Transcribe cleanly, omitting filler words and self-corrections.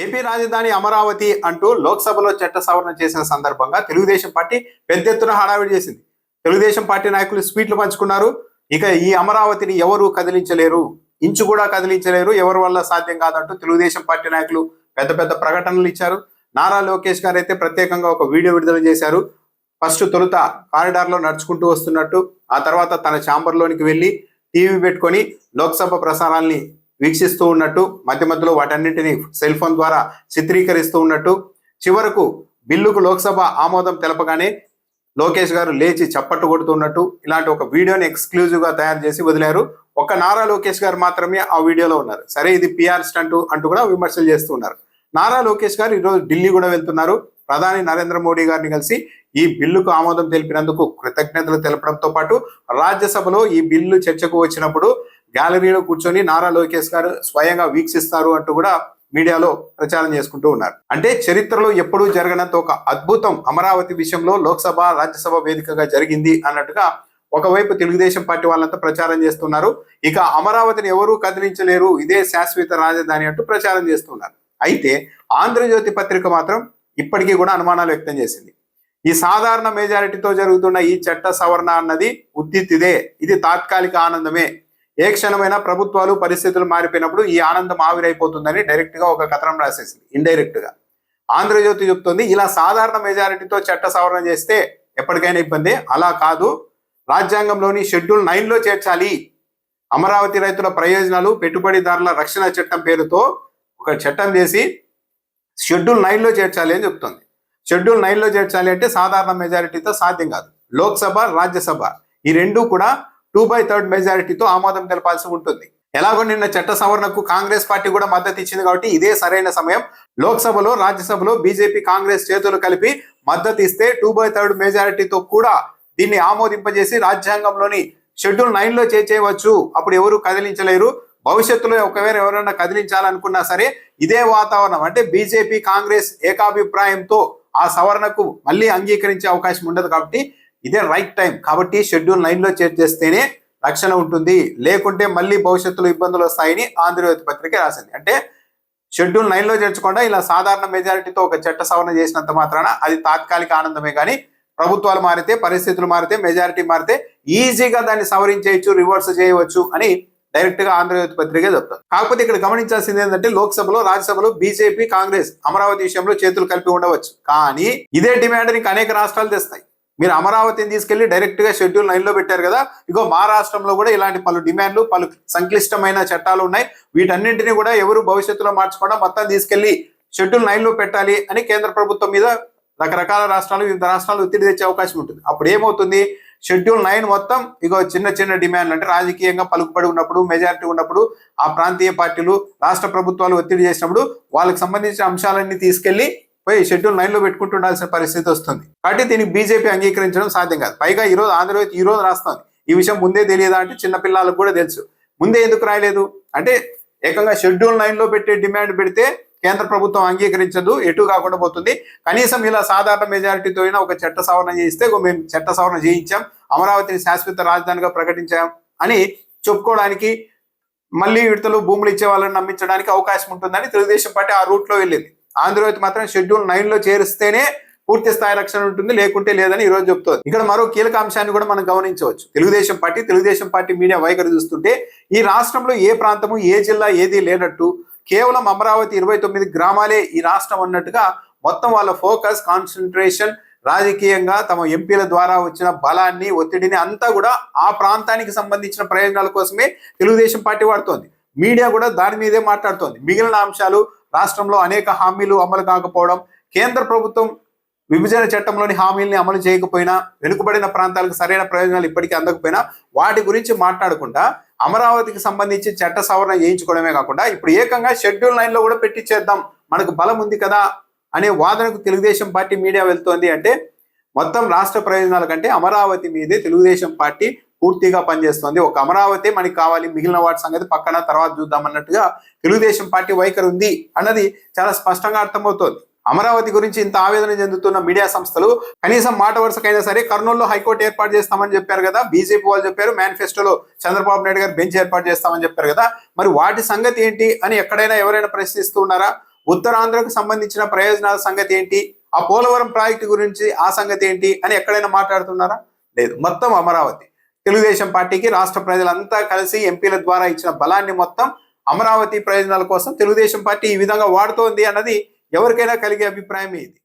AP రాజధాని అమరావతి అంటూ లోక్సభలో చట్ట సవరణ చేసిన సందర్భంగా తెలుగుదేశం పార్టీ పెద్ద ఎత్తున హడావిడి చేసింది. తెలుగుదేశం పార్టీ నాయకులు స్వీట్లు పంచుకున్నారు. ఇక ఈ అమరావతిని ఎవరు కదిలించలేరు, ఇంచు కూడా కదిలించలేరు, ఎవరి వల్ల సాధ్యం కాదంటూ తెలుగుదేశం పార్టీ నాయకులు పెద్ద పెద్ద ప్రకటనలు ఇచ్చారు. నారా లోకేష్ గారు అయితే ప్రత్యేకంగా ఒక వీడియో విడుదల చేశారు. ఫస్ట్ తొలుత కారిడార్లో నడుచుకుంటూ వస్తున్నట్టు, ఆ తర్వాత తన ఛాంబర్లోనికి వెళ్ళి టీవీ పెట్టుకొని లోక్సభ ప్రసారాల్ని వీక్షిస్తూ ఉన్నట్టు, మధ్య మధ్యలో వాటన్నింటినీ సెల్ ఫోన్ ద్వారా చిత్రీకరిస్తూ ఉన్నట్టు, చివరకు బిల్లుకు లోక్సభ ఆమోదం తెలపగానే లోకేష్ గారు లేచి చప్పట్టు కొడుతున్నట్టు ఇలాంటి ఒక వీడియోని ఎక్స్క్లూజివ్ గా తయారు చేసి వదిలారు. ఒక నారా లోకేష్ గారు మాత్రమే ఆ వీడియోలో ఉన్నారు. సరే, ఇది పిఆర్ స్టంట్ అంటూ కూడా విమర్శలు చేస్తున్నారు. నారా లోకేష్ గారు ఈరోజు ఢిల్లీ కూడా వెళ్తున్నారు. ప్రధాని నరేంద్ర మోడీ గారిని కలిసి ఈ బిల్లుకు ఆమోదం తెలిపినందుకు కృతజ్ఞతలు తెలపడంతో పాటు రాజ్యసభలో ఈ బిల్లు చర్చకు వచ్చినప్పుడు గ్యాలరీలో కూర్చొని నారా లోకేష్ గారు స్వయంగా వీక్షిస్తారు అంటూ కూడా మీడియాలో ప్రచారం చేసుకుంటూ ఉన్నారు. అంటే చరిత్రలో ఎప్పుడూ జరగనంత ఒక అద్భుతం అమరావతి విషయంలో లోక్సభ రాజ్యసభ వేదికగా జరిగింది అన్నట్టుగా ఒకవైపు తెలుగుదేశం పార్టీ వాళ్ళంతా ప్రచారం చేస్తున్నారు. ఇక అమరావతిని ఎవరూ కదిలించలేరు, ఇదే శాశ్వత రాజధాని అంటూ ప్రచారం చేస్తున్నారు. అయితే ఆంధ్రజ్యోతి పత్రిక మాత్రం ఇప్పటికీ కూడా అనుమానాలు వ్యక్తం చేసింది. ఈ సాధారణ మెజారిటీతో జరుగుతున్న ఈ చట్ట సవరణ అన్నది ఉత్తిదే, ఇది తాత్కాలిక ఆనందమే, ఏ క్షణమైనా ప్రభుత్వాలు పరిస్థితులు మారిపోయినప్పుడు ఈ ఆనందం ఆవిరైపోతుందని డైరెక్ట్ గా ఒక కథనం రాసేసింది. ఇండైరెక్ట్ గా ఆంధ్రజ్యోతి చెప్తుంది, ఇలా సాధారణ మెజారిటీతో చట్ట సవరణ చేస్తే ఎప్పటికైనా ఇబ్బంది, అలా కాదు, రాజ్యాంగంలోని షెడ్యూల్ 9లో చేర్చాలి. అమరావతి రైతుల ప్రయోజనాలు పెట్టుబడిదారుల రక్షణ చట్టం పేరుతో ఒక చట్టం చేసి షెడ్యూల్ 9లో చేర్చాలి అని చెప్తుంది. షెడ్యూల్ 9లో చేర్చాలి అంటే సాధారణ మెజారిటీతో సాధ్యం కాదు. లోక్సభ రాజ్యసభ ఈ రెండూ కూడా 2/3 మెజారిటీతో ఆమోదం తెలపాల్సి ఉంటుంది. ఎలాగో నిన్న చట్ట సవరణకు కాంగ్రెస్ పార్టీ కూడా మద్దతు ఇచ్చింది కాబట్టి ఇదే సరైన సమయం. లోక్సభలో రాజ్యసభలో బీజేపీ కాంగ్రెస్ చేతులు కలిపి మద్దతు ఇస్తే 2/3 మెజారిటీతో కూడా దీన్ని ఆమోదింపజేసి రాజ్యాంగంలోని షెడ్యూల్ 9లో చేర్చేయవచ్చు. అప్పుడు ఎవరు కదిలించలేరు. భవిష్యత్తులో ఒకవేళ ఎవరైనా కదిలించాలనుకున్నా సరే ఇదే వాతావరణం, అంటే బీజేపీ కాంగ్రెస్ ఏకాభిప్రాయంతో ఆ సవరణకు మళ్ళీ అంగీకరించే అవకాశం ఉండదు. కాబట్టి ఇదే రైట్ టైం. కాబట్టి షెడ్యూల్ 9లో చేర్చేస్తేనే రక్షణ ఉంటుంది, లేకుంటే మళ్ళీ భవిష్యత్తులో ఇబ్బందులు వస్తాయని ఆంధ్రజ్యోతి పత్రిక రాసింది. అంటే షెడ్యూల్ 9లో చేర్చకుండా ఇలా సాధారణ మెజారిటీతో ఒక చట్ట సవరణ చేసినంత మాత్రాన అది తాత్కాలిక ఆనందమే, కానీ ప్రభుత్వాలు మారితే, పరిస్థితులు మారితే, మెజారిటీ మారితే ఈజీగా దాన్ని సవరించేయచ్చు, రివర్స్ చేయవచ్చు అని డైరెక్ట్ గా ఆంధ్రజ్యోతి పత్రిక చెప్తారు. కాకపోతే ఇక్కడ గమనించాల్సింది ఏంటంటే లోక్సభలో రాజ్యసభలో బీజేపీ కాంగ్రెస్ అమరావతి విషయంలో చేతులు కలిపి ఉండవచ్చు, కానీ ఇదే డిమాండ్ నీకు అనేక రాష్ట్రాలు తెస్తాయి. మీరు అమరావతిని తీసుకెళ్లి డైరెక్ట్ గా షెడ్యూల్ 9లో పెట్టారు కదా, ఇగో మా రాష్ట్రంలో కూడా ఇలాంటి పలు డిమాండ్లు, పలు సంక్లిష్టమైన చట్టాలు ఉన్నాయి. వీటన్నింటినీ కూడా ఎవరు భవిష్యత్తులో మార్చకుండా మొత్తం తీసుకెళ్లి షెడ్యూల్ 9లో పెట్టాలి అని కేంద్ర ప్రభుత్వం మీద రకరకాల రాష్ట్రాలు, వివిధ రాష్ట్రాలు ఒత్తిడి తెచ్చే అవకాశం ఉంటుంది. అప్పుడు ఏమవుతుంది, షెడ్యూల్ 9 మొత్తం ఇగో చిన్న చిన్న డిమాండ్లు, అంటే రాజకీయంగా పలుకుబడి ఉన్నప్పుడు, మెజారిటీ ఉన్నప్పుడు, ఆ ప్రాంతీయ పార్టీలు, రాష్ట్ర ప్రభుత్వాలు ఒత్తిడి చేసినప్పుడు వాళ్ళకి సంబంధించిన అంశాలన్నీ తీసుకెళ్లి పోయి షెడ్యూల్ 9లో పెట్టుకుంటుండాల్సిన పరిస్థితి వస్తుంది. కాబట్టి దీనికి బీజేపీ అంగీకరించడం సాధ్యం కాదు. పైగా ఈరోజు ఆంధ్రజ్యోతి ఈ రోజు రాస్తుంది, ఈ విషయం ముందే తెలియదా అంటే చిన్న పిల్లలకు కూడా తెలుసు. ముందే ఎందుకు రాయలేదు అంటే ఏకంగా షెడ్యూల్ 9లో పెట్టే డిమాండ్ పెడితే కేంద్ర ప్రభుత్వం అంగీకరించదు, ఎటు కాకుండా పోతుంది. కనీసం ఇలా సాధారణ మెజారిటీతో అయినా ఒక చట్ట సవరణ చేయిస్తే మేము చట్ట సవరణ చేయించాం, అమరావతిని శాశ్వత రాజధానిగా ప్రకటించాం అని చెప్పుకోవడానికి, మళ్ళీ విడతలు భూములు ఇచ్చే వాళ్ళని నమ్మించడానికి అవకాశం ఉంటుందని తెలుగుదేశం పార్టీ ఆ రూట్లో వెళ్ళింది. ఆంధ్రజ్యోతి మాత్రం షెడ్యూల్ 9లో చేరిస్తేనే పూర్తి స్థాయి రక్షణ ఉంటుంది, లేకుంటే లేదని ఈ రోజు చెప్తోంది. ఇక్కడ మరో కీలక అంశాన్ని కూడా మనం గమనించవచ్చు. తెలుగుదేశం పార్టీ మీడియా వైఖరి చూస్తుంటే ఈ రాష్ట్రంలో ఏ ప్రాంతము, ఏ జిల్లా ఏది లేనట్టు, కేవలం అమరావతి 29 గ్రామాలే ఈ రాష్ట్రం అన్నట్టుగా మొత్తం వాళ్ళ ఫోకస్, కాన్సన్ట్రేషన్ రాజకీయంగా తమ ఎంపీల ద్వారా వచ్చిన బలాన్ని, ఒత్తిడిని అంతా కూడా ఆ ప్రాంతానికి సంబంధించిన ప్రయోజనాల కోసమే తెలుగుదేశం పార్టీ వాడుతోంది. మీడియా కూడా దాని మీదే మాట్లాడుతోంది. మిగిలిన అంశాలు, రాష్ట్రంలో అనేక హామీలు అమలు కాకపోవడం, కేంద్ర ప్రభుత్వం విభజన చట్టంలోని హామీల్ని అమలు చేయకపోయినా, వెనుకబడిన ప్రాంతాలకు సరైన ప్రయోజనాలు ఇప్పటికీ అందకపోయినా వాటి గురించి మాట్లాడకుండా అమరావతికి సంబంధించి చట్ట సవరణ చేయించుకోవడమే కాకుండా ఇప్పుడు ఏకంగా షెడ్యూల్ 9లో కూడా పెట్టించేద్దాం, మనకు బలం ఉంది కదా అనే వాదనకు తెలుగుదేశం పార్టీ మీడియా వెళ్తోంది. అంటే మొత్తం రాష్ట్ర ప్రయోజనాల కంటే అమరావతి మీదే తెలుగుదేశం పార్టీ పూర్తిగా పనిచేస్తోంది. ఒక అమరావతి మనకి కావాలి, మిగిలిన వాటి సంగతి పక్కన తర్వాత చూద్దాం అన్నట్టుగా తెలుగుదేశం పార్టీ వైఖరి ఉంది అన్నది చాలా స్పష్టంగా అర్థమవుతోంది. అమరావతి గురించి ఇంత ఆవేదన చెందుతున్న మీడియా సంస్థలు కనీసం మాట వరుసకైనా సరే కర్నూలులో హైకోర్టు ఏర్పాటు చేస్తామని చెప్పారు కదా, బీజేపీ వాళ్ళు చెప్పారు, మేనిఫెస్టోలో చంద్రబాబు నాయుడు గారు బెంచ్ ఏర్పాటు చేస్తామని చెప్పారు కదా, మరి వాటి సంగతి ఏంటి అని ఎక్కడైనా ఎవరైనా ప్రశ్నిస్తున్నారా? ఉత్తరాంధ్రకు సంబంధించిన ప్రయోజనాల సంగతి ఏంటి, ఆ పోలవరం ప్రాజెక్టు గురించి ఆ సంగతి ఏంటి అని ఎక్కడైనా మాట్లాడుతున్నారా? లేదు. మొత్తం అమరావతి. తెలుగుదేశం పార్టీకి రాష్ట్ర ప్రజలంతా కలిసి ఎంపీల ద్వారా ఇచ్చిన బలాన్ని మొత్తం అమరావతి ప్రయోజనాల కోసం తెలుగుదేశం పార్టీ ఈ విధంగా వాడుతోంది అన్నది ఎవరికైనా కలిగే అభిప్రాయం ఇది.